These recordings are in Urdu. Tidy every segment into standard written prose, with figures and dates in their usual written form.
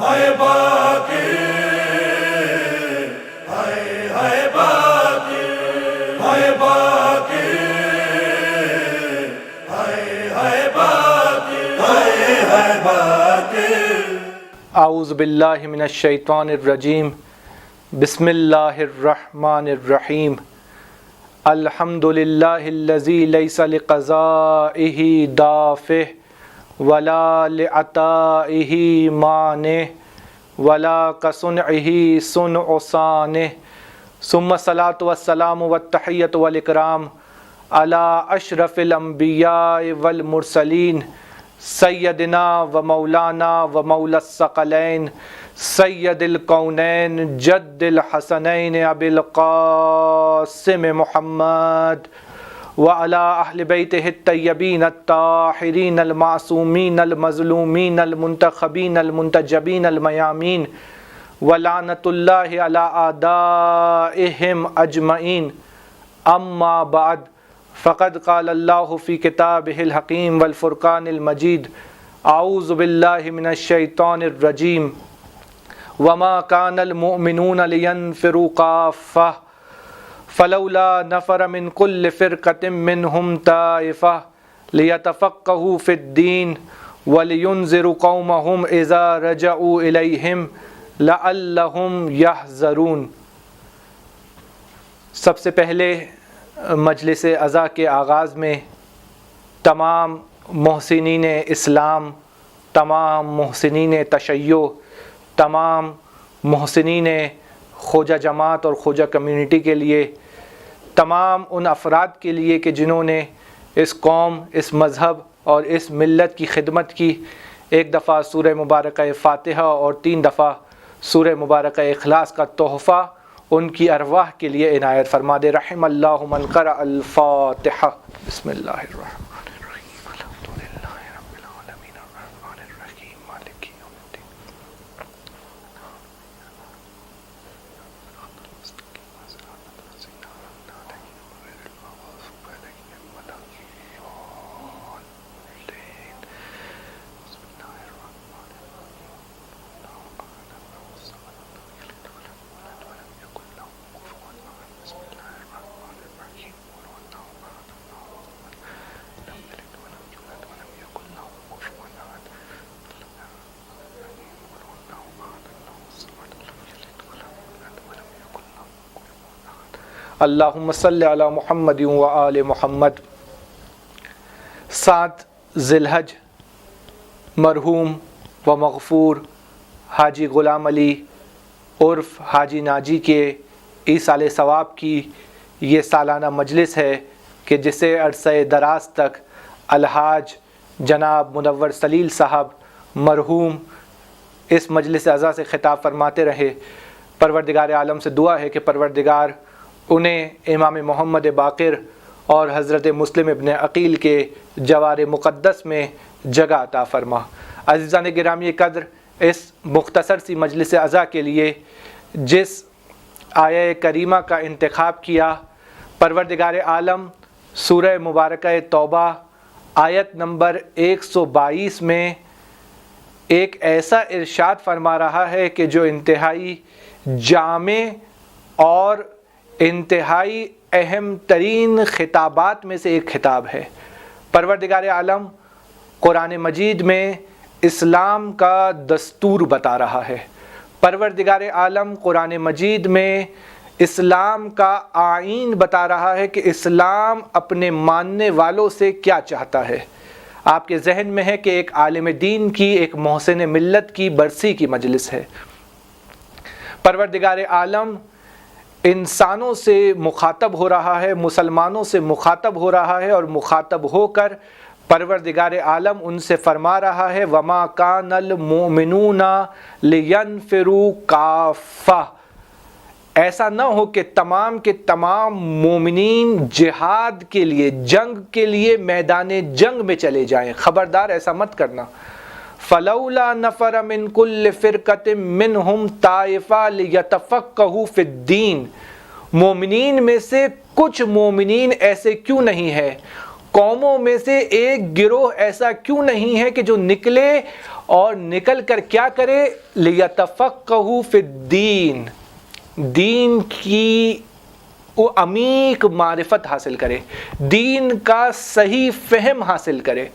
ہائے باقر، ہائے ہائے باقر، ہائے باقر، ہائے ہائے باقر، ہائے ہائے باقر۔ اعوذ باللہ من الشیطان الرجیم، بسم اللہ الرحمن الرحیم۔ الحمد للہ الذی لیس لقضائہ دافع ولا لعطائہ مانع ولا کصنعہ صنع صانع، ثم الصلاۃ والسلام والتحیۃ والاکرام علی اشرف الانبیاء والمرسلین سیدنا و مولانا و مولا الثقلین سید الکونین جد الحسنین ابی القاسم محمد وعلی اہل بیتہ الطیبین الطاہرین المعصومین المظلومین المنتخبین المنتجبین المیامین ولعنۃ اللہ علی اعدائہم اجمعین، اما بعد فقد قال اللہ فی کتابہ الحکیم والفرقان المجید، اعوذ باللہ من الشیطان الرجیم، وما كان المؤمنون لينفروا كافة فلولا نفر من كل فرقة منهم طائفة ليتفقهوا في الدين ولينذروا قومهم إذا رجعوا إليهم لعلهم يحذرون۔ سب سے پہلے مجلس عزا کے آغاز میں تمام محسنین اسلام، تمام محسنین تشیع، تمام محسنین خوجہ جماعت اور خوجہ کمیونٹی کے لیے، تمام ان افراد کے لیے کہ جنہوں نے اس قوم، اس مذہب اور اس ملت کی خدمت کی، ایک دفعہ سورہ مبارکہ فاتحہ اور 3 دفعہ سورہ مبارکہ اخلاص کا تحفہ ان کی ارواح کے لیے عنایت فرما دے۔ رحم اللہ من قرأ الفاتحہ۔ بسم اللہ الرحمن الرحیم، الحمد للہ رب العالمین الرحمن الرحیم مالک یوم الدین۔ اللہم صلی علی محمد و آل محمد۔ 7 ذی الحج مرحوم و مغفور حاجی غلام علی عرف حاجی ناجی کے ایصال ثواب کی یہ سالانہ مجلس ہے کہ جسے عرصہ دراز تک الحاج جناب منور سلیل صاحب مرحوم اس مجلس عزا سے خطاب فرماتے رہے۔ پروردگار عالم سے دعا ہے کہ پروردگار انہیں امام محمد باقر اور حضرت مسلم ابن عقیل کے جوار مقدس میں جگہ عطا فرما۔ عزیزان گرامی قدر، اس مختصر سی مجلس عزا کے لیے جس آیہ کریمہ کا انتخاب کیا، پروردگار عالم سورہ مبارکہ توبہ آیت نمبر 122 میں ایک ایسا ارشاد فرما رہا ہے کہ جو انتہائی جامع اور انتہائی اہم ترین خطابات میں سے ایک خطاب ہے۔ پروردگار عالم قرآن مجید میں اسلام کا دستور بتا رہا ہے۔ پروردگار عالم قرآن مجید میں اسلام کا آئین بتا رہا ہے کہ اسلام اپنے ماننے والوں سے کیا چاہتا ہے۔ آپ کے ذہن میں ہے کہ ایک عالم دین کی، ایک محسن ملت کی برسی کی مجلس ہے۔ پروردگار عالم انسانوں سے مخاطب ہو رہا ہے، مسلمانوں سے مخاطب ہو رہا ہے، اور مخاطب ہو کر پروردگار عالم ان سے فرما رہا ہے وَمَا كَانَ الْمُؤْمِنُونَ لِيَنْفِرُوا كَافَّةً، ایسا نہ ہو کہ تمام کے تمام مومنین جہاد کے لیے، جنگ کے لیے میدان جنگ میں چلے جائیں، خبردار ایسا مت کرنا۔ فَلَوْلَا نَفَرَ مِن كُلِّ فِرْقَةٍ مِّنْهُمْ طَائِفَةٌ لِيَتَفَقَّهُوا فِي الدِّينِ، مومنین میں سے کچھ مومنین ایسے کیوں نہیں ہے، قوموں میں سے ایک گروہ ایسا کیوں نہیں ہے کہ جو نکلے اور نکل کر کیا کرے؟ لیتفقہوا فی الدین، دین کی وہ عمیق معرفت حاصل کرے، دین کا صحیح فہم حاصل کرے،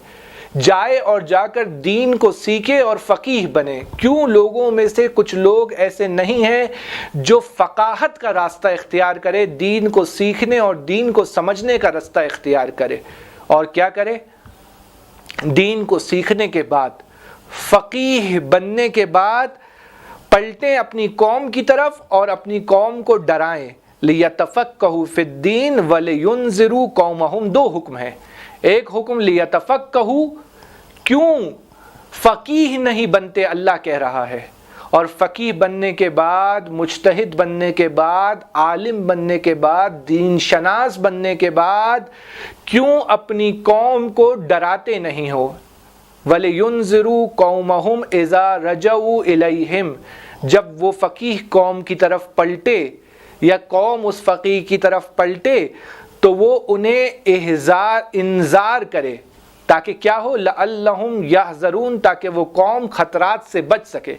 جائے اور جا کر دین کو سیکھے اور فقیہ بنے۔ کیوں لوگوں میں سے کچھ لوگ ایسے نہیں ہیں جو فقاہت کا راستہ اختیار کرے، دین کو سیکھنے اور دین کو سمجھنے کا راستہ اختیار کرے، اور کیا کرے؟ دین کو سیکھنے کے بعد، فقیہ بننے کے بعد پلٹیں اپنی قوم کی طرف اور اپنی قوم کو ڈرائیں۔ لیتفقہوا فی الدین ولینذروا قومہم، دو حکم ہیں۔ ایک حکم لیتفقہوا، کیوں فقیہ نہیں بنتے اللہ کہہ رہا ہے، اور فقیہ بننے کے بعد، مجتہد بننے کے بعد، عالم بننے کے بعد، دین شناس بننے کے بعد کیوں اپنی قوم کو ڈراتے نہیں ہو؟ وَلِيُنذِرُوا قَوْمَهُمْ إِذَا رَجَعُوا إِلَيْهِمْ، جب وہ فقیہ قوم کی طرف پلٹے یا قوم اس فقیہ کی طرف پلٹے تو وہ انہیں انذار کرے، تاکہ کیا ہو؟ لَعَلَّهُمْ يَحْذَرُونَ، تاکہ وہ قوم خطرات سے بچ سکے،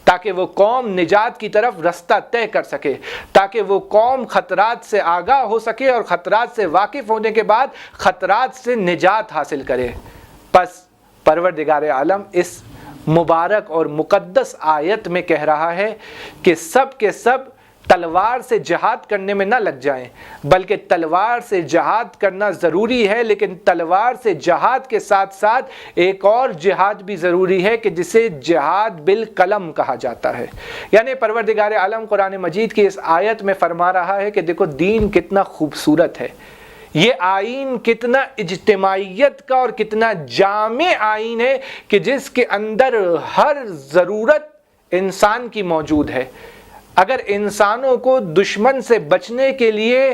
تاکہ وہ قوم نجات کی طرف رستہ طے کر سکے، تاکہ وہ قوم خطرات سے آگاہ ہو سکے اور خطرات سے واقف ہونے کے بعد خطرات سے نجات حاصل کرے۔ پس پروردگار عالم اس مبارک اور مقدس آیت میں کہہ رہا ہے کہ سب کے سب تلوار سے جہاد کرنے میں نہ لگ جائیں، بلکہ تلوار سے جہاد کرنا ضروری ہے، لیکن تلوار سے جہاد کے ساتھ ساتھ ایک اور جہاد بھی ضروری ہے کہ جسے جہاد بالقلم کہا جاتا ہے۔ یعنی پروردگار عالم قرآن مجید کی اس آیت میں فرما رہا ہے کہ دیکھو دین کتنا خوبصورت ہے، یہ آئین کتنا اجتماعیت کا اور کتنا جامع آئین ہے کہ جس کے اندر ہر ضرورت انسان کی موجود ہے۔ اگر انسانوں کو دشمن سے بچنے کے لیے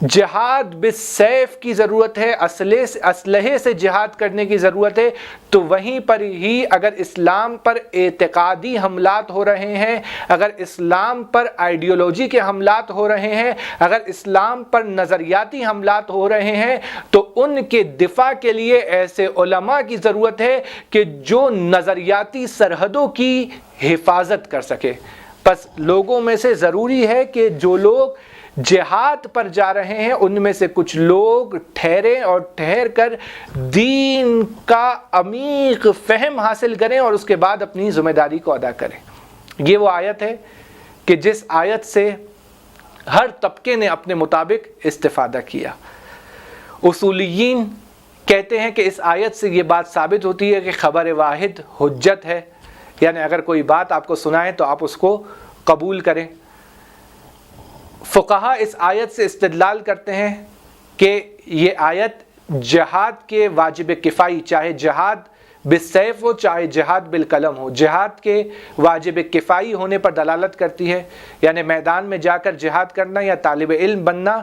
جہاد بالسیف کی ضرورت ہے، اسلحے سے جہاد کرنے کی ضرورت ہے، تو وہیں پر ہی اگر اسلام پر اعتقادی حملات ہو رہے ہیں، اگر اسلام پر آئیڈیولوجی کے حملات ہو رہے ہیں، اگر اسلام پر نظریاتی حملات ہو رہے ہیں، تو ان کے دفاع کے لیے ایسے علماء کی ضرورت ہے کہ جو نظریاتی سرحدوں کی حفاظت کر سکے۔ بس لوگوں میں سے ضروری ہے کہ جو لوگ جہاد پر جا رہے ہیں ان میں سے کچھ لوگ ٹھہریں اور ٹھہر کر دین کا عمیق فہم حاصل کریں اور اس کے بعد اپنی ذمہ داری کو ادا کریں۔ یہ وہ آیت ہے کہ جس آیت سے ہر طبقے نے اپنے مطابق استفادہ کیا۔ اصولیین کہتے ہیں کہ اس آیت سے یہ بات ثابت ہوتی ہے کہ خبر واحد حجت ہے، یعنی اگر کوئی بات آپ کو سنائے تو آپ اس کو قبول کریں۔ فقہا اس آیت سے استدلال کرتے ہیں کہ یہ آیت جہاد کے واجب کفائی، چاہے جہاد بالسیف ہو چاہے جہاد بالقلم ہو، جہاد کے واجب کفائی ہونے پر دلالت کرتی ہے، یعنی میدان میں جا کر جہاد کرنا یا طالب علم بننا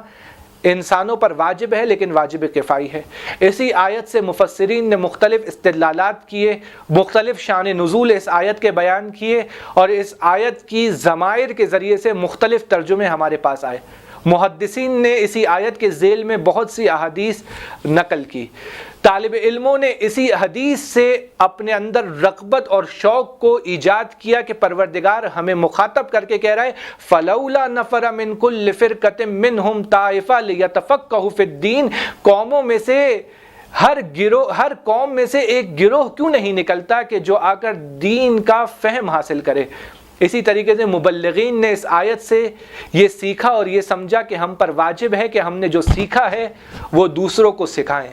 انسانوں پر واجب ہے لیکن واجب کفائی ہے۔ اسی آیت سے مفسرین نے مختلف استدلالات کیے، مختلف شان نزول اس آیت کے بیان کیے، اور اس آیت کی ضمائر کے ذریعے سے مختلف ترجمے ہمارے پاس آئے۔ محدثین نے اسی آیت کے ذیل میں بہت سی احادیث نقل کی۔ طالب علموں نے اسی حدیث سے اپنے اندر رغبت اور شوق کو ایجاد کیا کہ پروردگار ہمیں مخاطب کر کے کہہ رہا ہے فَلَوْلَا نَفَرَ مِن كُلِّ فِرْقَةٍ مِّنْهُمْ طَائِفَةٌ لِيَتَفَقَّهُوا فِي الدِّينِ، قوموں میں سے ہر قوم میں سے ایک گروہ کیوں نہیں نکلتا کہ جو آ کر دین کا فہم حاصل کرے۔ اسی طریقے سے مبلغین نے اس آیت سے یہ سیکھا اور یہ سمجھا کہ ہم پر واجب ہے کہ ہم نے جو سیکھا ہے وہ دوسروں کو سکھائیں۔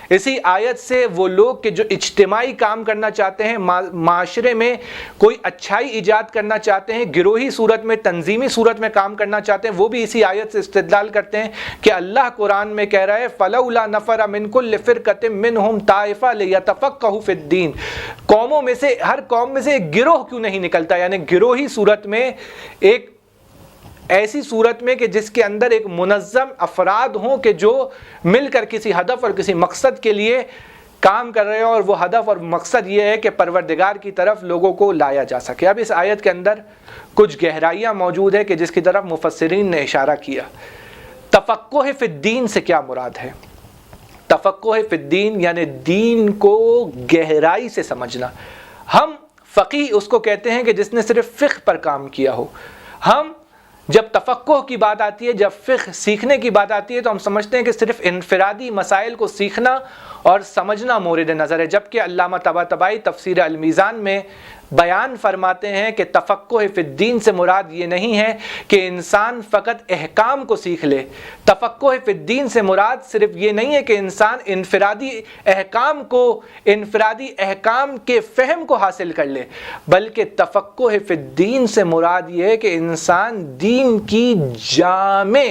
اسی آیت سے وہ لوگ کہ جو اجتماعی کام کرنا چاہتے ہیں، معاشرے میں کوئی اچھائی ایجاد کرنا چاہتے ہیں، گروہی صورت میں، تنظیمی صورت میں کام کرنا چاہتے ہیں، وہ بھی اسی آیت سے استدلال کرتے ہیں کہ اللہ قرآن میں کہہ رہا ہے فَلَوْلَا نَفَرَ مِن كُلِّ فِرْقَةٍ مِّنْهُمْ طَائِفَةٌ لِيَتَفَقَّهُوا فِي الدِّينِ، قوموں میں سے ہر قوم میں سے ایک گروہ کیوں نہیں نکلتا، یعنی گروہی صورت میں، ایک ایسی صورت میں کہ جس کے اندر ایک منظم افراد ہوں کہ جو مل کر کسی ہدف اور کسی مقصد کے لیے کام کر رہے ہیں، اور وہ ہدف اور مقصد یہ ہے کہ پروردگار کی طرف لوگوں کو لایا جا سکے۔ اب اس آیت کے اندر کچھ گہرائیاں موجود ہے کہ جس کی طرف مفسرین نے اشارہ کیا۔ تفقہ فی الدین سے کیا مراد ہے؟ تفقہ فی الدین یعنی دین کو گہرائی سے سمجھنا. ہم فقیہ اس کو کہتے ہیں کہ جس نے صرف فقہ پر کام کیا ہو. ہم جب تفقہ کی بات آتی ہے, جب فقہ سیکھنے کی بات آتی ہے, تو ہم سمجھتے ہیں کہ صرف انفرادی مسائل کو سیکھنا اور سمجھنا مورد نظر ہے, جبکہ علامہ طباطبائی تفسیر المیزان میں بیان فرماتے ہیں کہ تفقہ فی الدین سے مراد یہ نہیں ہے کہ انسان فقط احکام کو سیکھ لے. تفقہ فی الدین سے مراد صرف یہ نہیں ہے کہ انسان انفرادی احکام کے فہم کو حاصل کر لے, بلکہ تفقہ فی الدین سے مراد یہ ہے کہ انسان دین کی جامع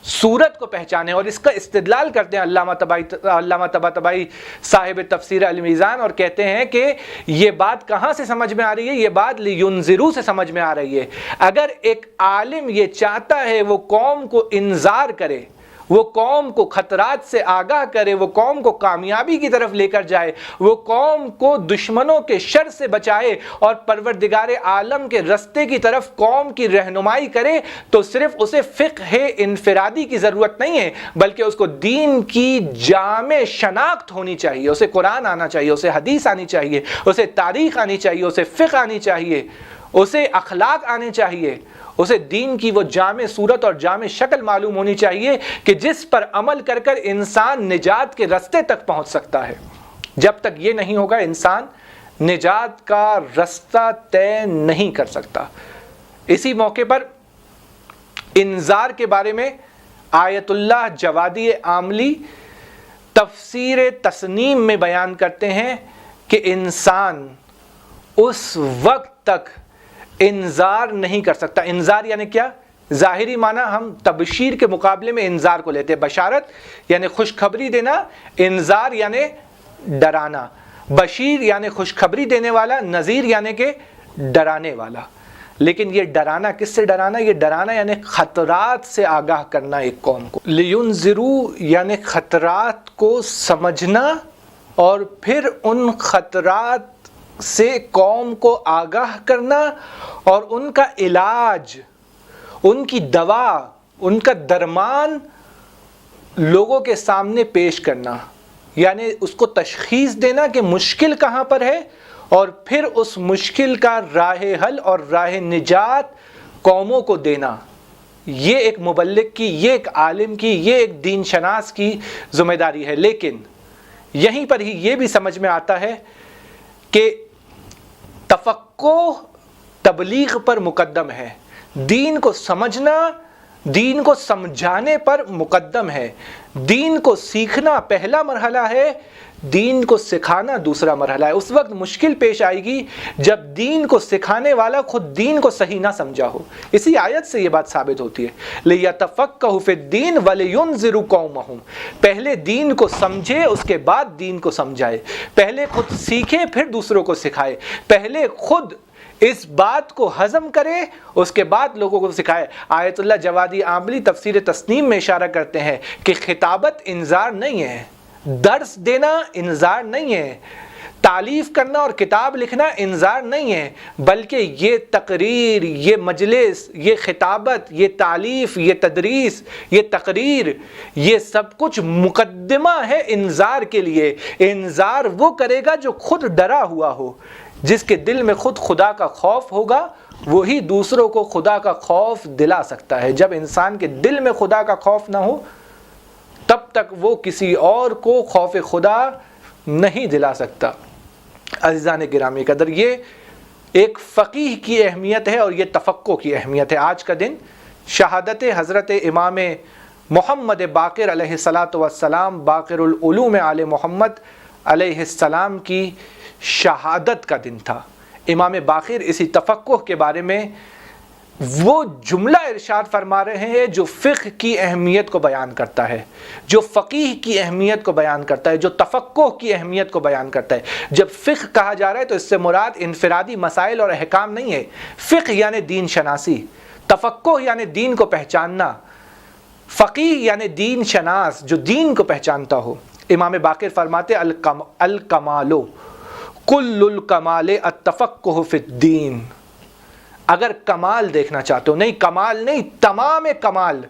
صورت کو پہچانے. اور اس کا استدلال کرتے ہیں علامہ طباطبائی صاحب تفسیر المیزان, اور کہتے ہیں کہ یہ بات کہاں سے سمجھ میں آ رہی ہے؟ یہ بات لینذروا سے سمجھ میں آ رہی ہے. اگر ایک عالم یہ چاہتا ہے وہ قوم کو انذار کرے, وہ قوم کو خطرات سے آگاہ کرے, وہ قوم کو کامیابی کی طرف لے کر جائے, وہ قوم کو دشمنوں کے شر سے بچائے اور پروردگار عالم کے رستے کی طرف قوم کی رہنمائی کرے, تو صرف اسے فقہ انفرادی کی ضرورت نہیں ہے, بلکہ اس کو دین کی جامع شناخت ہونی چاہیے. اسے قرآن آنا چاہیے, اسے حدیث آنی چاہیے, اسے تاریخ آنی چاہیے, اسے فقہ آنی چاہیے, اسے اخلاق آنے چاہیے, اسے دین کی وہ جامع صورت اور جامع شکل معلوم ہونی چاہیے کہ جس پر عمل کر کر انسان نجات کے رستے تک پہنچ سکتا ہے. جب تک یہ نہیں ہوگا انسان نجات کا رستہ طے نہیں کر سکتا. اسی موقع پر انذار کے بارے میں آیت اللہ جوادی عاملی تفسیر تسنیم میں بیان کرتے ہیں کہ انسان اس وقت تک انذار نہیں کر سکتا. انذار یعنی کیا؟ ظاہری معنی ہم تبشیر کے مقابلے میں انذار کو لیتے ہیں. بشارت یعنی خوشخبری دینا, انذار یعنی ڈرانا. بشیر یعنی خوشخبری دینے والا, نذیر یعنی کہ ڈرانے والا. لیکن یہ ڈرانا کس سے ڈرانا؟ یہ ڈرانا یعنی خطرات سے آگاہ کرنا ایک قوم کو. لینذروا یعنی خطرات کو سمجھنا اور پھر ان خطرات سے قوم کو آگاہ کرنا اور ان کا علاج, ان کی دوا, ان کا درمان لوگوں کے سامنے پیش کرنا. یعنی اس کو تشخیص دینا کہ مشکل کہاں پر ہے اور پھر اس مشکل کا راہ حل اور راہ نجات قوموں کو دینا. یہ ایک مبلغ کی, یہ ایک عالم کی, یہ ایک دین شناس کی ذمہ داری ہے. لیکن یہیں پر ہی یہ بھی سمجھ میں آتا ہے کہ تفقہ تبلیغ پر مقدم ہے, دین کو سمجھنا, دین کو سمجھانے پر مقدم ہے. دین کو سیکھنا پہلا مرحلہ ہے, دین کو سکھانا دوسرا مرحلہ ہے. اس وقت مشکل پیش آئے گی جب دین کو سکھانے والا خود دین کو صحیح نہ سمجھا ہو. اسی آیت سے یہ بات ثابت ہوتی ہے, لِيَتَفَقَّهُ فِي الدِّينِ وَلِيُنذِرُ قَوْمَهُمْ. پہلے دین کو سمجھے, اس کے بعد دین کو سمجھائے. پہلے خود سیکھے پھر دوسروں کو سکھائے. پہلے خود اس بات کو ہضم کرے, اس کے بعد لوگوں کو سکھائے. آیت اللہ جوادی عاملی تفسیر تسنیم میں اشارہ کرتے ہیں کہ خطابت انذار نہیں ہے, درس دینا انذار نہیں ہے, تعلیف کرنا اور کتاب لکھنا انذار نہیں ہے, بلکہ یہ تقریر, یہ مجلس, یہ خطابت, یہ تعلیف, یہ تدریس, یہ تقریر, یہ سب کچھ مقدمہ ہے انذار کے لیے. انذار وہ کرے گا جو خود ڈرا ہوا ہو, جس کے دل میں خود خدا کا خوف ہوگا, وہی دوسروں کو خدا کا خوف دلا سکتا ہے. جب انسان کے دل میں خدا کا خوف نہ ہو تب تک وہ کسی اور کو خوف خدا نہیں دلا سکتا. عزیزان گرامی قدر, یہ ایک فقیہ کی اہمیت ہے اور یہ تفقہ کی اہمیت ہے. آج کا دن شہادت حضرت امام محمد باقر علیہ السلام, باقر العلوم آل محمد علیہ السلام کی شہادت کا دن تھا. امام باقر اسی تفقہ کے بارے میں وہ جملہ ارشاد فرما رہے ہیں جو فقہ کی اہمیت کو بیان کرتا ہے, جو فقیہ کی اہمیت کو بیان کرتا ہے, جو تفقہ کی اہمیت کو بیان کرتا ہے. جب فقہ کہا جا رہا ہے تو اس سے مراد انفرادی مسائل اور احکام نہیں ہے. فقہ یعنی دین شناسی, تفقہ یعنی دین کو پہچاننا, فقیہ یعنی دین شناس جو دین کو پہچانتا ہو. امام باقر فرماتے الکمالو کل الکمال التفقہ فی الدین. اگر کمال دیکھنا چاہتے ہو، نہیں کمال نہیں، تمام کمال،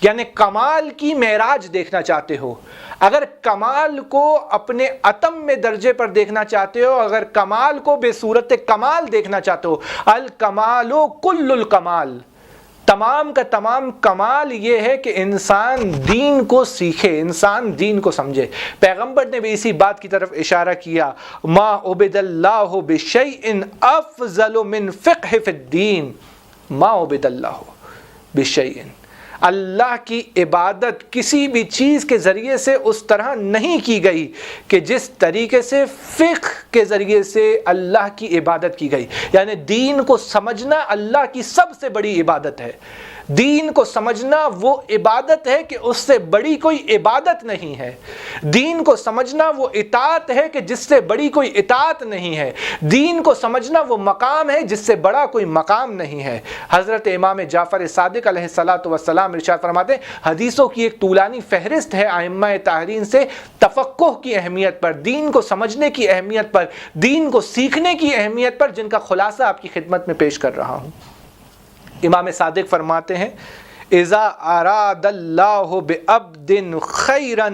یعنی کمال کی معراج دیکھنا چاہتے ہو، اگر کمال کو اپنے اتم میں درجے پر دیکھنا چاہتے ہو، اگر کمال کو بے صورت کمال دیکھنا چاہتے ہو، الکمال کل الکمال، تمام کا تمام کمال یہ ہے کہ انسان دین کو سیکھے، انسان دین کو سمجھے۔ پیغمبر نے بھی اسی بات کی طرف اشارہ کیا، ما عبد اللہ بشیء افضل من فقہ فی الدین، ما عبد اللہ بشیء، اللہ کی عبادت کسی بھی چیز کے ذریعے سے اس طرح نہیں کی گئی کہ جس طریقے سے فقہ کے ذریعے سے اللہ کی عبادت کی گئی۔ یعنی دین کو سمجھنا اللہ کی سب سے بڑی عبادت ہے، دین کو سمجھنا وہ عبادت ہے کہ اس سے بڑی کوئی عبادت نہیں ہے، دین کو سمجھنا وہ اطاعت ہے کہ جس سے بڑی کوئی اطاعت نہیں ہے، دین کو سمجھنا وہ مقام ہے جس سے بڑا کوئی مقام نہیں ہے۔ حضرت امام جعفر صادق علیہ السلام ارشاد فرماتے ہیں، حدیثوں کی ایک طولانی فہرست ہے ائمہ طاہرین سے تفقہ کی اہمیت پر، دین کو سمجھنے کی اہمیت پر، دین کو سیکھنے کی اہمیت پر، جن کا خلاصہ آپ کی خدمت میں پیش کر رہا ہوں۔ امام صادق فرماتے ہیں، اذا اراد اللہ بعبد خیرا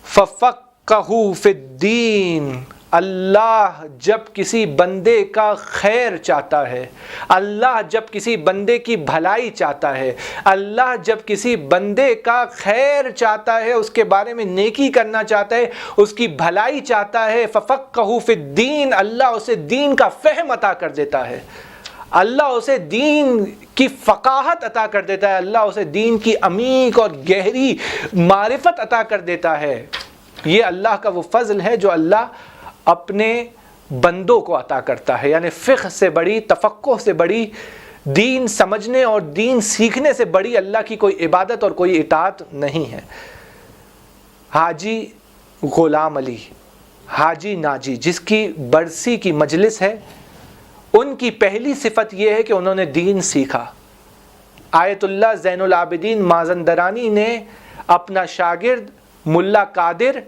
ففقہ فی الدین، اللہ جب کسی بندے کا خیر چاہتا ہے، اللہ جب کسی بندے کی بھلائی چاہتا ہے، اللہ جب کسی بندے کا خیر چاہتا ہے، اس کے بارے میں نیکی کرنا چاہتا ہے، اس کی بھلائی چاہتا ہے، ففقہ فی الدین، اللہ اسے دین کا فہم عطا کر دیتا ہے، اللہ اسے دین کی فقاہت عطا کر دیتا ہے، اللہ اسے دین کی عمیق اور گہری معرفت عطا کر دیتا ہے۔ یہ اللہ کا وہ فضل ہے جو اللہ اپنے بندوں کو عطا کرتا ہے۔ یعنی فقہ سے بڑی، تفقہ سے بڑی، دین سمجھنے اور دین سیکھنے سے بڑی اللہ کی کوئی عبادت اور کوئی اطاعت نہیں ہے۔ حاجی غلام علی، حاجی ناجی، جس کی برسی کی مجلس ہے، ان کی پہلی صفت یہ ہے کہ انہوں نے دین سیکھا۔ آیت اللہ زین العابدین مازندرانی نے اپنا شاگرد ملا قادر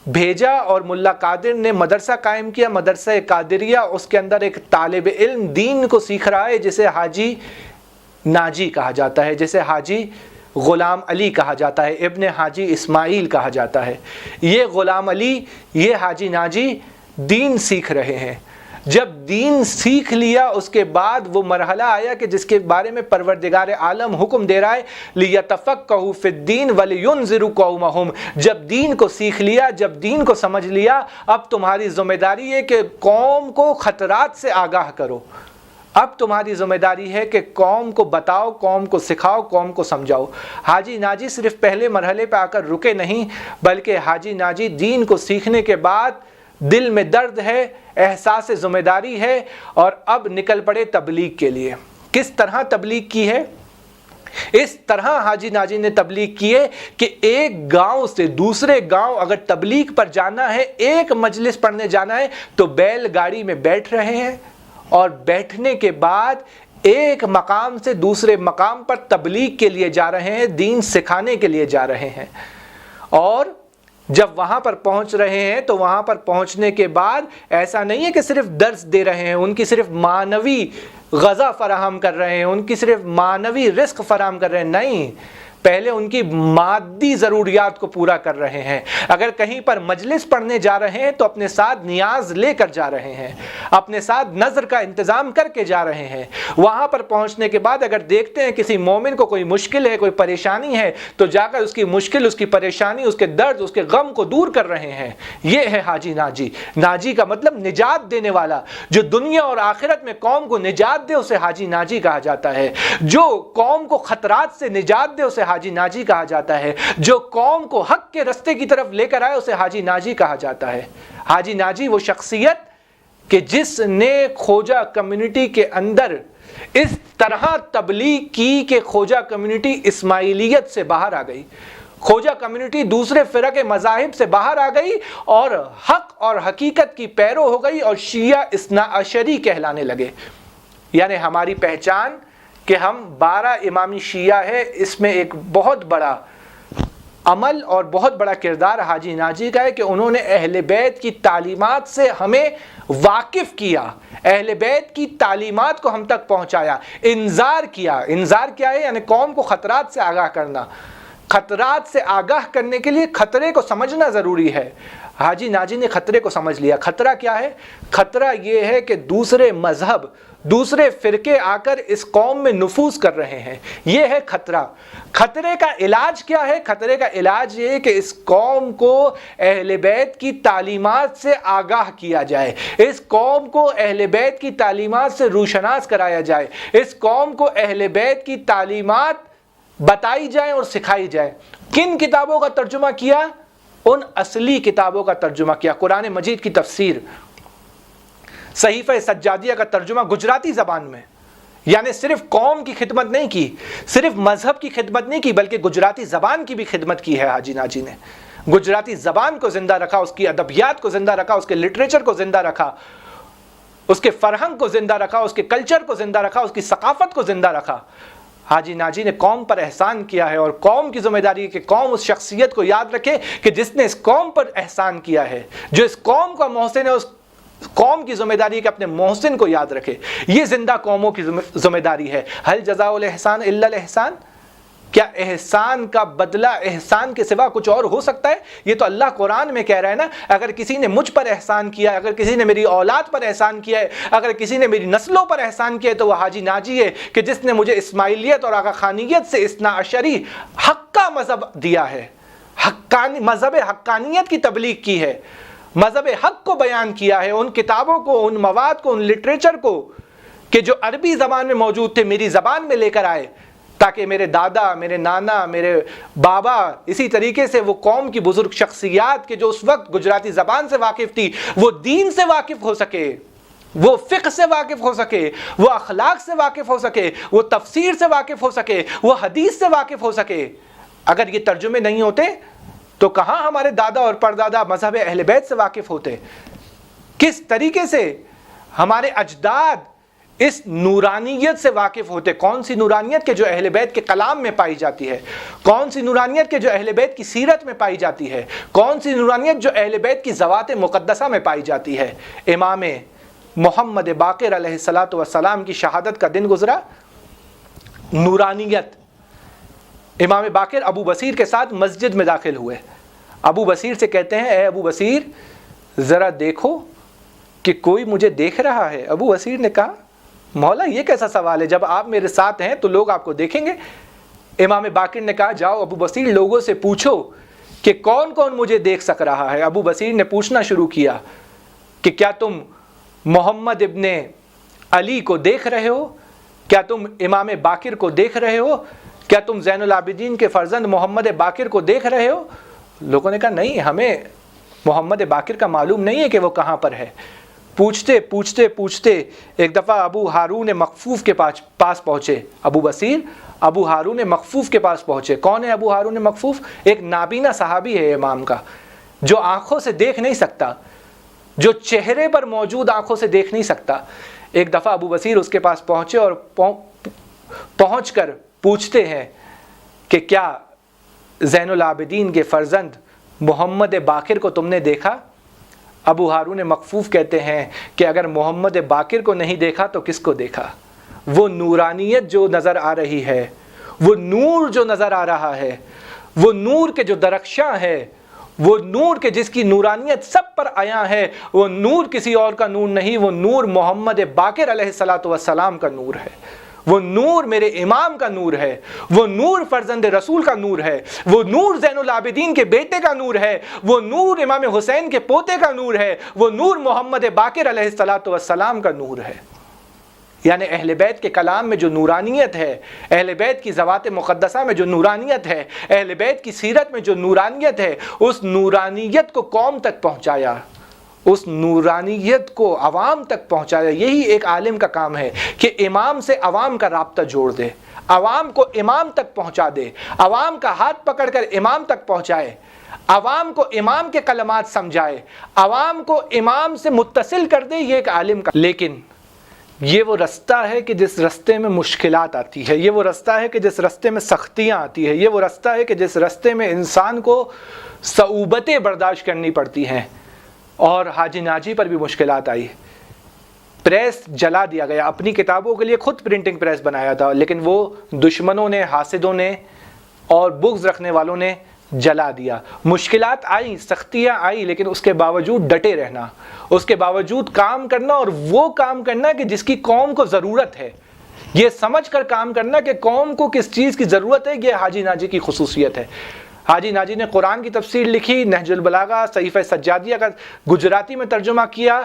بھیجا اور ملا قادر نے مدرسہ قائم کیا، مدرسہ قادریہ، اس کے اندر ایک طالب علم دین کو سیکھ رہا ہے جسے حاجی ناجی کہا جاتا ہے، جسے حاجی غلام علی کہا جاتا ہے، ابن حاجی اسماعیل کہا جاتا ہے۔ یہ غلام علی، یہ حاجی ناجی دین سیکھ رہے ہیں۔ جب دین سیکھ لیا اس کے بعد وہ مرحلہ آیا کہ جس کے بارے میں پروردگار عالم حکم دے رہا ہے لِيَتَفَقَّهُوا فِي الدِّينِ وَلِيُنذِرُوا قَوْمَهُمْ۔ جب دین کو سیکھ لیا، جب دین کو سمجھ لیا، اب تمہاری ذمہ داری ہے کہ قوم کو خطرات سے آگاہ کرو۔ اب تمہاری ذمہ داری ہے کہ قوم کو بتاؤ، قوم کو سکھاؤ، قوم کو سمجھاؤ۔ حاجی ناجی صرف پہلے مرحلے پہ آ کر رکے نہیں، بلکہ حاجی ناجی دین کو سیکھنے کے بعد دل میں درد ہے، احساس ذمہ داری ہے، اور اب نکل پڑے تبلیغ کے لیے۔ کس طرح تبلیغ کی ہے؟ اس طرح حاجی ناجی نے تبلیغ کی ہے کہ ایک گاؤں سے دوسرے گاؤں اگر تبلیغ پر جانا ہے، ایک مجلس پڑھنے جانا ہے، تو بیل گاڑی میں بیٹھ رہے ہیں، اور بیٹھنے کے بعد ایک مقام سے دوسرے مقام پر تبلیغ کے لیے جا رہے ہیں، دین سکھانے کے لیے جا رہے ہیں۔ اور جب وہاں پر پہنچ رہے ہیں تو وہاں پر پہنچنے کے بعد ایسا نہیں ہے کہ صرف درس دے رہے ہیں، ان کی صرف معنوی غذا فراہم کر رہے ہیں، ان کی صرف معنوی رزق فراہم کر رہے ہیں، نہیں، پہلے ان کی مادی ضروریات کو پورا کر رہے ہیں۔ اگر کہیں پر مجلس پڑھنے جا رہے ہیں تو اپنے ساتھ نیاز لے کر جا رہے ہیں، اپنے ساتھ نظر کا انتظام کر کے جا رہے ہیں۔ وہاں پر پہنچنے کے بعد اگر دیکھتے ہیں کسی مومن کو کوئی مشکل ہے، کوئی پریشانی ہے، تو جا کر اس کی مشکل، اس کی پریشانی، اس کے درد، اس کے غم کو دور کر رہے ہیں۔ یہ ہے حاجی ناجی۔ ناجی کا مطلب نجات دینے والا، جو دنیا اور آخرت میں قوم کو نجات دے اسے حاجی ناجی کہا جاتا ہے، جو قوم کو خطرات سے نجات دے اسے حاجی ناجی کہا جاتا ہے، جو قوم کو حق کے رستے کی طرف لے کر آئے اسے حاجی ناجی کہا جاتا ہے۔ حاجی ناجی وہ شخصیت کہ جس نے کھوجہ کمیونٹی کے اندر اس طرح تبلیغ کی کہ کھوجہ کمیونٹی اسماعیلیت سے باہر آ گئی، کھوجہ کمیونٹی دوسرے فرق مذاہب سے باہر آ گئی اور حق اور حقیقت کی پیرو ہو گئی اور شیعہ اثنا عشری کہلانے لگے۔ یعنی ہماری پہچان کہ ہم 12 امامی شیعہ ہے، اس میں ایک بہت بڑا عمل اور بہت بڑا کردار حاجی ناجی کا ہے کہ انہوں نے اہل بیت کی تعلیمات سے ہمیں واقف کیا، اہل بیت کی تعلیمات کو ہم تک پہنچایا، انذار کیا۔ انذار کیا ہے؟ یعنی قوم کو خطرات سے آگاہ کرنا۔ خطرات سے آگاہ کرنے کے لیے خطرے کو سمجھنا ضروری ہے۔ حاجی ناجی نے خطرے کو سمجھ لیا۔ خطرہ کیا ہے؟ خطرہ یہ ہے کہ دوسرے مذہب، دوسرے فرقے آ کر اس قوم میں نفوذ کر رہے ہیں، یہ ہے خطرہ۔ خطرے کا علاج کیا ہے؟ خطرے کا علاج یہ ہے کہ اس قوم کو اہل بیت کی تعلیمات سے آگاہ کیا جائے، اس قوم کو اہل بیت کی تعلیمات سے روشناس کرایا جائے، اس قوم کو اہل بیت کی تعلیمات بتائی جائیں اور سکھائی جائے۔ کن کتابوں کا ترجمہ کیا؟ ان اصلی کتابوں کا ترجمہ کیا۔ قرآن مجید کی تفسیر، صحیفہ سجادیہ کا ترجمہ گجراتی زبان میں، یعنی صرف قوم کی خدمت نہیں کی، صرف مذہب کی خدمت نہیں کی، بلکہ گجراتی زبان کی بھی خدمت کی ہے حاجی ناجی نے۔ گجراتی زبان کو زندہ رکھا، اس کی ادبیات کو زندہ رکھا، اس کے لٹریچر کو زندہ رکھا، اس کے فرہنگ کو زندہ رکھا، اس کے کلچر کو زندہ رکھا، اس کی ثقافت کو زندہ رکھا۔ حاجی ناجی نے قوم پر احسان کیا ہے، اور قوم کی ذمہ داری ہے کہ قوم اس شخصیت کو یاد رکھے کہ جس نے اس قوم پر احسان کیا ہے، جو اس قوم کا محسن ہے، اس قوم کی ذمہ داری ہے کہ اپنے محسن کو یاد رکھے۔ یہ زندہ قوموں کی ذمہ داری ہے۔ هل جزاء الاحسان الا الاحسان؟ کیا احسان کا بدلہ احسان کے سوا کچھ اور ہو سکتا ہے؟ یہ تو اللہ قرآن میں کہہ رہا ہے نا، اگر کسی نے مجھ پر احسان کیا ہے، اگر کسی نے میری اولاد پر احسان کیا ہے، اگر کسی نے میری نسلوں پر احسان کیا ہے، تو وہ حاجی ناجی ہے کہ جس نے مجھے اسماعیلیت اور آقا خانیت سے اثنا عشری حق کا مذہب دیا ہے، مذہب حقانیت کی تبلیغ کی ہے، مذہب حق کو بیان کیا ہے، ان کتابوں کو، ان مواد کو، ان لٹریچر کو کہ جو عربی زبان میں موجود تھے میری زبان میں لے کر آئے، تاکہ میرے دادا، میرے نانا، میرے بابا، اسی طریقے سے وہ قوم کی بزرگ شخصیات کے جو اس وقت گجراتی زبان سے واقف تھی، وہ دین سے واقف ہو سکے، وہ فقہ سے واقف ہو سکے، وہ اخلاق سے واقف ہو سکے، وہ تفسیر سے واقف ہو سکے، وہ حدیث سے واقف ہو سکے۔ اگر یہ ترجمے نہیں ہوتے تو کہاں ہمارے دادا اور پردادا مذہب اہل بیت سے واقف ہوتے؟ کس طریقے سے ہمارے اجداد اس نورانیت سے واقف ہوتے؟ کون سی نورانیت کے جو اہل بیت کے کلام میں پائی جاتی ہے، کون سی نورانیت کے جو اہل بیت کی سیرت میں پائی جاتی ہے، کون سی نورانیت جو اہل بیت کی ذوات مقدسہ میں پائی جاتی ہے۔ امام محمد باقر علیہ الصلوۃ والسلام کی شہادت کا دن گزرا، نورانیت۔ امام باقر ابو بصیر کے ساتھ مسجد میں داخل ہوئے، ابو بصیر سے کہتے ہیں، اے ابو بصیر ذرا دیکھو کہ کوئی مجھے دیکھ رہا ہے۔ ابو بصیر نے کہا، مولا یہ کیسا سوال ہے، جب آپ میرے ساتھ ہیں تو لوگ آپ کو دیکھیں گے۔ امام باقر نے کہا، جاؤ ابو بصیر لوگوں سے پوچھو کہ کون کون مجھے دیکھ سک رہا ہے۔ ابو بصیر نے پوچھنا شروع کیا کہ کیا تم محمد ابن علی کو دیکھ رہے ہو؟ کیا تم امام باقر کو دیکھ رہے ہو؟ کیا تم زین العابدین کے فرزند محمد باقر کو دیکھ رہے ہو؟ لوگوں نے کہا، نہیں، ہمیں محمد باقر کا معلوم نہیں ہے کہ وہ کہاں پر ہے۔ پوچھتے پوچھتے پوچھتے ایک دفعہ ابو ہارون مخفوف کے پاس پہنچے۔ ابو بصیر ابو ہارون مخفوف کے پاس پہنچے۔ کون ہے ابو ہارون مخفوف؟ ایک نابینا صحابی ہے امام کا، جو آنکھوں سے دیکھ نہیں سکتا، جو چہرے پر موجود آنکھوں سے دیکھ نہیں سکتا۔ ایک دفعہ ابو بصیر اس کے پاس پہنچے اور پہنچ کر پوچھتے ہیں کہ کیا زین العابدین کے فرزند محمد باقر کو تم نے دیکھا؟ ابو ہارون مخفوف کہتے ہیں کہ اگر محمد باقر کو نہیں دیکھا تو کس کو دیکھا؟ وہ نورانیت جو نظر آ رہی ہے، وہ نور جو نظر آ رہا ہے، وہ نور کے جو درخشاں ہے، وہ نور کے جس کی نورانیت سب پر عیاں ہے، وہ نور کسی اور کا نور نہیں، وہ نور محمد باقر علیہ الصلوۃ والسلام کا نور ہے، وہ نور میرے امام کا نور ہے، وہ نور فرزند رسول کا نور ہے، وہ نور زین العابدین کے بیٹے کا نور ہے، وہ نور امام حسین کے پوتے کا نور ہے، وہ نور محمد باقر علیہ الصلوۃ والسلام کا نور ہے۔ یعنی اہل بیت کے کلام میں جو نورانیت ہے، اہل بیت کی ذوات مقدسہ میں جو نورانیت ہے، اہل بیت کی سیرت میں جو نورانیت ہے، اس نورانیت کو قوم تک پہنچایا، اس نورانیت کو عوام تک پہنچایا۔ یہی ایک عالم کا کام ہے کہ امام سے عوام کا رابطہ جوڑ دے، عوام کو امام تک پہنچا دے، عوام کا ہاتھ پکڑ کر امام تک پہنچائے، عوام کو امام کے کلمات سمجھائے، عوام کو امام سے متصل کر دے۔ یہ ایک عالم کا، لیکن یہ وہ رستہ ہے کہ جس رستے میں مشکلات آتی ہے، یہ وہ رستہ ہے کہ جس رستے میں سختیاں آتی ہیں، یہ وہ رستہ ہے کہ جس رستے میں انسان کو صعوبتیں برداشت کرنی پڑتی ہیں. اور حاجی ناجی پر بھی مشکلات آئی. پریس جلا دیا گیا، اپنی کتابوں کے لیے خود پرنٹنگ پریس بنایا تھا، لیکن وہ دشمنوں نے، حاسدوں نے اور بغض رکھنے والوں نے جلا دیا. مشکلات آئیں، سختیاں آئیں، لیکن اس کے باوجود ڈٹے رہنا، اس کے باوجود کام کرنا، اور وہ کام کرنا کہ جس کی قوم کو ضرورت ہے، یہ سمجھ کر کام کرنا کہ قوم کو کس چیز کی ضرورت ہے. یہ حاجی ناجی کی خصوصیت ہے. حاجی ناجی نے قرآن کی تفسیر لکھی، نہج البلاغہ، صحیفہ سجادیہ کا گجراتی میں ترجمہ کیا،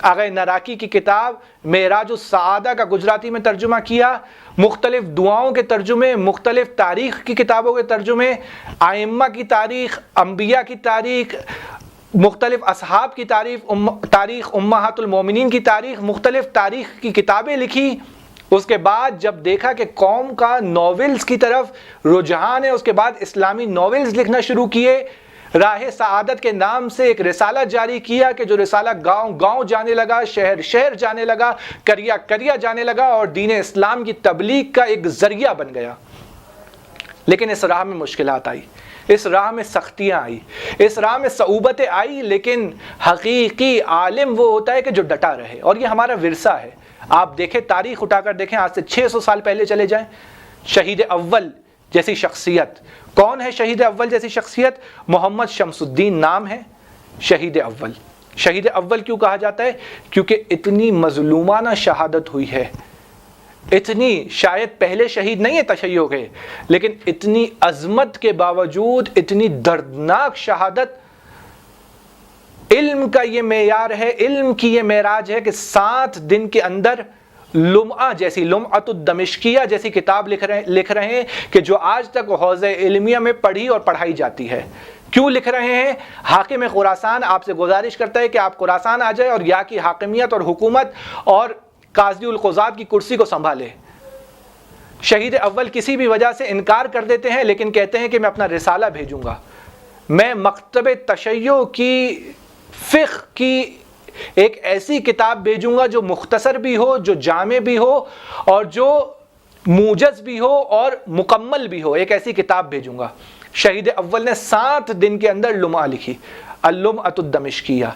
آغا نراکی کی کتاب معراج السعادہ کا گجراتی میں ترجمہ کیا، مختلف دعاؤں کے ترجمے، مختلف تاریخ کی کتابوں کے ترجمے، ائمہ کی تاریخ، انبیاء کی تاریخ، مختلف اصحاب کی تاریخ، امہات المومنین کی تاریخ، مختلف تاریخ کی کتابیں لکھی. اس کے بعد جب دیکھا کہ قوم کا ناولز کی طرف رجحان ہے، اس کے بعد اسلامی ناولز لکھنا شروع کیے. راہ سعادت کے نام سے ایک رسالہ جاری کیا کہ جو رسالہ گاؤں گاؤں جانے لگا، شہر شہر جانے لگا، کریا کریا جانے لگا، اور دین اسلام کی تبلیغ کا ایک ذریعہ بن گیا. لیکن اس راہ میں مشکلات آئی، اس راہ میں سختیاں آئی، اس راہ میں صعوبتیں آئی، لیکن حقیقی عالم وہ ہوتا ہے کہ جو ڈٹا رہے. اور یہ ہمارا ورثہ ہے. آپ دیکھیں، تاریخ اٹھا کر دیکھیں، آج سے 600 سال پہلے چلے جائیں. شہید اول جیسی شخصیت، کون ہے شہید اول جیسی شخصیت؟ محمد شمس الدین نام ہے شہید اول. شہید اول کیوں کہا جاتا ہے؟ کیونکہ اتنی مظلومانہ شہادت ہوئی ہے، اتنی، شاید پہلے شہید نہیں ہے تشیع کے، لیکن اتنی عظمت کے باوجود اتنی دردناک شہادت. علم کا یہ معیار ہے، علم کی یہ معراج ہے کہ 7 دن کے اندر لمعہ جیسی، لمعۃ الدمشقیہ جیسی کتاب لکھ رہے ہیں کہ جو آج تک حوزہ علمیہ میں پڑھی اور پڑھائی جاتی ہے. کیوں لکھ رہے ہیں؟ حاکم خراسان آپ سے گزارش کرتا ہے کہ آپ خراسان آ جائے اور یہاں کی حاکمیت اور حکومت اور قاضی القضات کی کرسی کو سنبھالے. شہید اول کسی بھی وجہ سے انکار کر دیتے ہیں، لیکن کہتے ہیں کہ میں اپنا رسالہ بھیجوں گا، میں مکتب تشیع کی فقہ کی ایک ایسی کتاب بھیجوں گا جو مختصر بھی ہو، جو جامع بھی ہو، اور جو موجز بھی ہو اور مکمل بھی ہو. ایک ایسی کتاب بھیجوں گا. شہید اول نے 7 دن کے اندر لمعہ لکھی، اللمعۃ الدمشقیہ.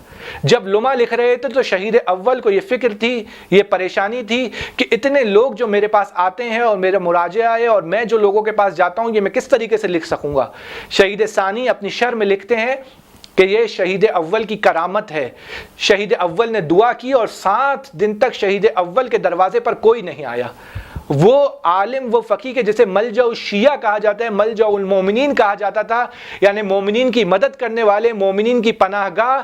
جب لمعہ لکھ رہے تھے تو شہید اول کو یہ فکر تھی، یہ پریشانی تھی کہ اتنے لوگ جو میرے پاس آتے ہیں اور میرا مراجعہ ہے، اور میں جو لوگوں کے پاس جاتا ہوں، یہ میں کس طریقے سے لکھ سکوں گا. شہید ثانی اپنی شرح میں لکھتے ہیں کہ یہ شہید اول کی کرامت ہے. شہید اول نے دعا کی اور 7 دن تک شہید اول کے دروازے پر کوئی نہیں آیا. وہ عالم، وہ فقیہ کہ جسے ملجأ الشیعہ کہا جاتا ہے، ملجأ المومنین کہا جاتا تھا، یعنی مومنین کی مدد کرنے والے، مومنین کی پناہ گاہ.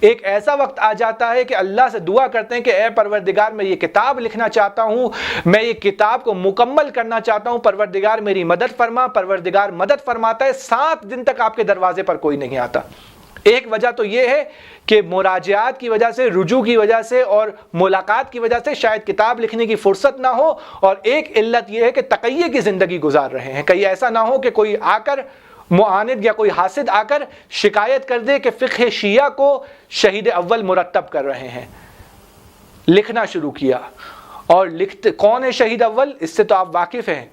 ایک ایسا وقت آ جاتا ہے کہ اللہ سے دعا کرتے ہیں کہ اے پروردگار، میں یہ کتاب لکھنا چاہتا ہوں، میں یہ کتاب کو مکمل کرنا چاہتا ہوں، پروردگار میری مدد فرما. پروردگار مدد فرماتا ہے. 7 دن تک آپ کے دروازے پر کوئی نہیں آتا. ایک وجہ تو یہ ہے کہ مراجعات کی وجہ سے، رجوع کی وجہ سے اور ملاقات کی وجہ سے شاید کتاب لکھنے کی فرصت نہ ہو، اور ایک علت یہ ہے کہ تقیہ کی زندگی گزار رہے ہیں. کہیں ایسا نہ ہو کہ کوئی آ کر معاند یا کوئی حاسد آ کر شکایت کر دے کہ فقہ شیعہ کو شہید اول مرتب کر رہے ہیں. لکھنا شروع کیا. اور لکھتے کون ہے شہید اول؟ اس سے تو آپ واقف ہیں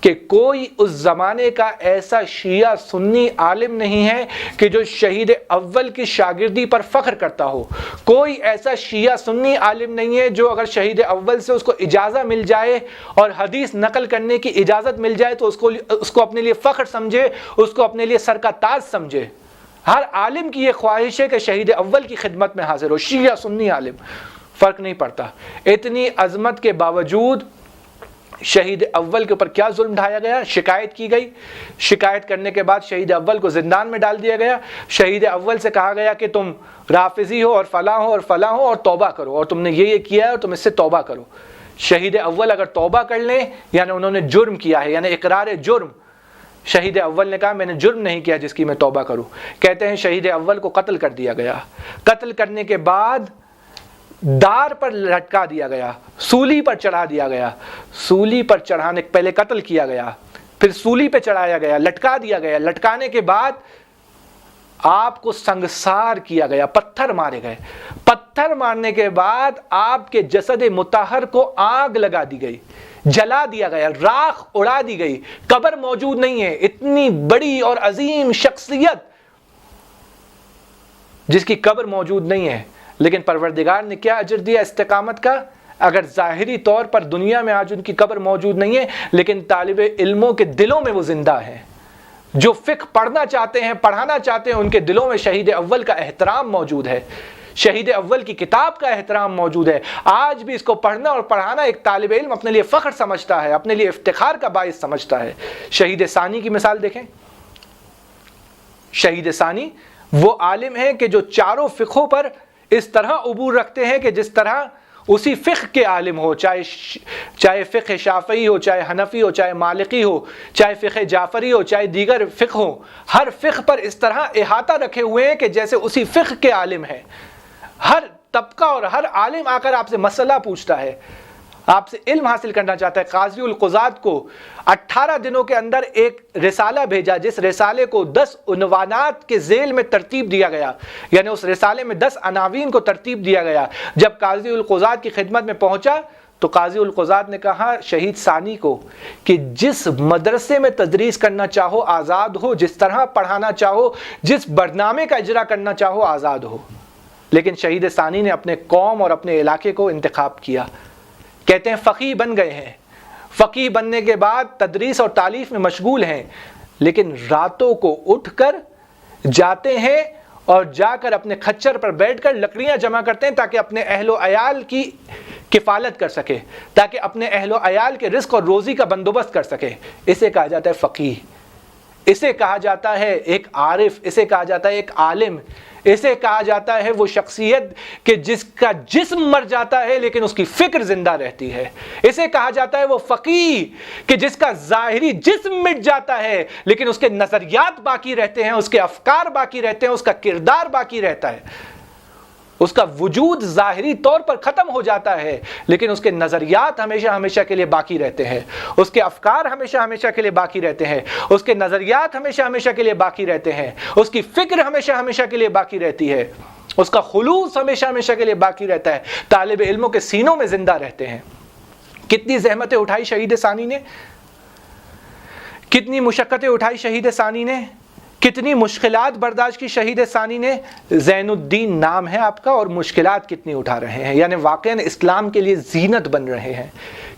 کہ کوئی اس زمانے کا ایسا شیعہ سنی عالم نہیں ہے کہ جو شہید اول کی شاگردی پر فخر کرتا ہو. کوئی ایسا شیعہ سنی عالم نہیں ہے جو اگر شہید اول سے اس کو اجازت مل جائے اور حدیث نقل کرنے کی اجازت مل جائے تو اس کو اپنے لیے فخر سمجھے، اس کو اپنے لیے سر کا تاج سمجھے. ہر عالم کی یہ خواہش ہے کہ شہید اول کی خدمت میں حاضر ہو. شیعہ سنی عالم فرق نہیں پڑتا. اتنی عظمت کے باوجود شہید اول کے اوپر کیا ظلم ڈھایا گیا؟ شکایت کی گئی. شکایت کرنے کے بعد شہید اول کو زندان میں ڈال دیا گیا. شہید اول سے کہا گیا کہ تم رافضی ہو اور فلاں ہو اور فلاں ہو اور توبہ کرو، اور تم نے یہ کیا ہے اور تم اس سے توبہ کرو. شہید اول اگر توبہ کر لیں یعنی انہوں نے جرم کیا ہے، یعنی اقرار جرم. شہید اول نے کہا میں نے جرم نہیں کیا جس کی میں توبہ کروں. کہتے ہیں شہید اول کو قتل کر دیا گیا. قتل کرنے کے بعد دار پر لٹکا دیا گیا، سولی پر چڑھا دیا گیا. سولی پر چڑھانے پہلے قتل کیا گیا، پھر سولی پہ چڑھایا گیا، لٹکا دیا گیا. لٹکانے کے بعد آپ کو سنگسار کیا گیا، پتھر مارے گئے. پتھر مارنے کے بعد آپ کے جسد مطہر کو آگ لگا دی گئی، جلا دیا گیا، راکھ اڑا دی گئی، قبر موجود نہیں ہے. اتنی بڑی اور عظیم شخصیت جس کی قبر موجود نہیں ہے، لیکن پروردگار نے کیا اجر دیا استقامت کا؟ اگر ظاہری طور پر دنیا میں آج ان کی قبر موجود نہیں ہے، لیکن طالب علموں کے دلوں میں وہ زندہ ہیں. جو فقہ پڑھنا چاہتے ہیں، پڑھانا چاہتے ہیں، ان کے دلوں میں شہید اول کا احترام موجود ہے، شہید اول کی کتاب کا احترام موجود ہے. آج بھی اس کو پڑھنا اور پڑھانا ایک طالب علم اپنے لیے فخر سمجھتا ہے، اپنے لیے افتخار کا باعث سمجھتا ہے. شہید ثانی کی مثال دیکھیں. شہید ثانی وہ عالم ہیں کہ جو چاروں فقہوں پر اس طرح عبور رکھتے ہیں کہ جس طرح اسی فقہ کے عالم ہو، چاہے فقہ شافعی ہو، چاہے حنفی ہو، چاہے مالکی ہو، چاہے فقہ جعفری ہو، چاہے دیگر فقہ ہو، ہر فقہ پر اس طرح احاطہ رکھے ہوئے ہیں کہ جیسے اسی فقہ کے عالم ہیں. ہر طبقہ اور ہر عالم آ کر آپ سے مسئلہ پوچھتا ہے، آپ سے علم حاصل کرنا چاہتا ہے. قاضی القضات کو 18 دنوں کے اندر ایک رسالہ بھیجا، جس رسالے کو 10 عنوانات کے ذیل میں ترتیب دیا گیا، یعنی اس رسالے میں 10 عناوین کو ترتیب دیا گیا. جب قاضی القضات کی خدمت میں پہنچا تو قاضی القضات نے کہا شہید ثانی کو کہ جس مدرسے میں تدریس کرنا چاہو آزاد ہو، جس طرح پڑھانا چاہو، جس برنامے کا اجرا کرنا چاہو آزاد ہو. لیکن شہید ثانی نے اپنے قوم اور اپنے علاقے کو انتخاب کیا. کہتے ہیں فقیہ بن گئے ہیں، فقیہ بننے کے بعد تدریس اور تعلیف میں مشغول ہیں، لیکن راتوں کو اٹھ کر جاتے ہیں اور جا کر اپنے کھچر پر بیٹھ کر لکڑیاں جمع کرتے ہیں تاکہ اپنے اہل و عیال کی کفالت کر سکے، تاکہ اپنے اہل و عیال کے رزق اور روزی کا بندوبست کر سکے. اسے کہا جاتا ہے فقیہ، اسے کہا جاتا ہے ایک عارف، اسے کہا جاتا ہے ایک عالم، اسے کہا جاتا ہے وہ شخصیت کہ جس کا جسم مر جاتا ہے لیکن اس کی فکر زندہ رہتی ہے. اسے کہا جاتا ہے وہ فقیہ کہ جس کا ظاہری جسم مٹ جاتا ہے لیکن اس کے نظریات باقی رہتے ہیں، اس کے افکار باقی رہتے ہیں، اس کا کردار باقی رہتا ہے. اس کا وجود ظاہری طور پر ختم ہو جاتا ہے لیکن اس کے نظریات ہمیشہ ہمیشہ کے لیے باقی رہتے ہیں، اس کے افکار ہمیشہ ہمیشہ کے لیے باقی رہتے ہیں، اس کے نظریات ہمیشہ ہمیشہ کے لیے باقی رہتے ہیں، اس کی فکر ہمیشہ ہمیشہ کے لیے باقی رہتی ہے، اس کا خلوص ہمیشہ ہمیشہ کے لیے باقی رہتا ہے. طالب علموں کے سینوں میں زندہ رہتے ہیں. کتنی زحمتیں اٹھائی شہید ثانی نے، کتنی مشقتیں اٹھائی شہید ثانی نے، کتنی مشکلات برداشت کی شہید ثانی نے. زین الدین نام ہے آپ کا اور مشکلات کتنی اٹھا رہے ہیں، یعنی واقعاً اسلام کے لیے زینت بن رہے ہیں.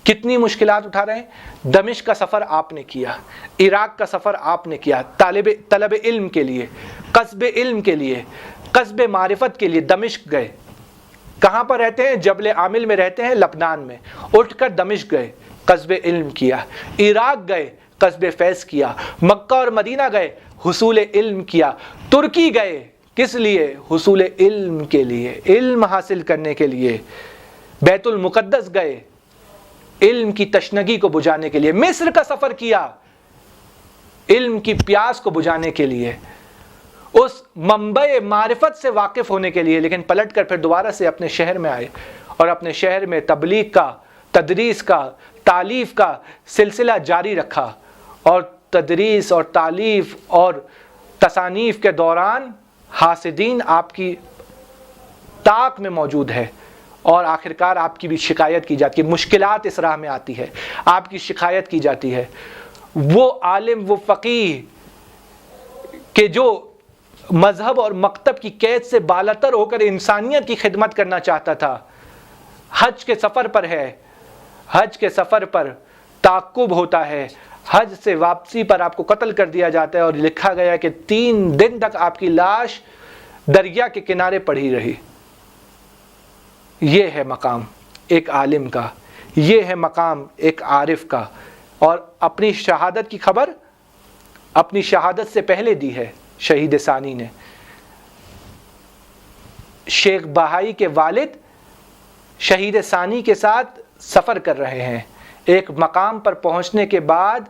کتنی مشکلات اٹھا رہے ہیں. دمشق کا سفر آپ نے کیا، عراق کا سفر آپ نے کیا، طلب علم کے لیے، قصب علم کے لیے، قصب معرفت کے لیے دمشق گئے. کہاں پر رہتے ہیں؟ جبل عامل میں رہتے ہیں، لبنان میں. اٹھ کر دمشق گئے، قصب علم کیا. عراق گئے، قصب فیض کیا. مکہ اور مدینہ گئے، حصول علم کیا. ترکی گئے، کس لیے؟ حصول علم کے لیے، علم حاصل کرنے کے لیے. بیت المقدس گئے، علم کی تشنگی کو بجھانے کے لیے. مصر کا سفر کیا، علم کی پیاس کو بجھانے کے لیے، اس منبع معرفت سے واقف ہونے کے لیے. لیکن پلٹ کر پھر دوبارہ سے اپنے شہر میں آئے اور اپنے شہر میں تبلیغ کا، تدریس کا، تالیف کا سلسلہ جاری رکھا. اور تدریس اور تالیف اور تصانیف کے دوران حاسدین آپ کی طاق میں موجود ہے اور آخرکار آپ کی بھی شکایت کی جاتی ہے. مشکلات اس راہ میں آتی ہے، آپ کی شکایت کی جاتی ہے. وہ عالم، وہ فقیہ کہ جو مذہب اور مکتب کی قید سے بالاتر ہو کر انسانیت کی خدمت کرنا چاہتا تھا، حج کے سفر پر ہے. حج کے سفر پر تعقب ہوتا ہے، حج سے واپسی پر آپ کو قتل کر دیا جاتا ہے اور لکھا گیا کہ 3 دن تک آپ کی لاش دریا کے کنارے پڑی رہی. یہ ہے مقام ایک عالم کا، یہ ہے مقام ایک عارف کا. اور اپنی شہادت کی خبر اپنی شہادت سے پہلے دی ہے شہید ثانی نے. شیخ بہائی کے والد شہید ثانی کے ساتھ سفر کر رہے ہیں. ایک مقام پر پہنچنے کے بعد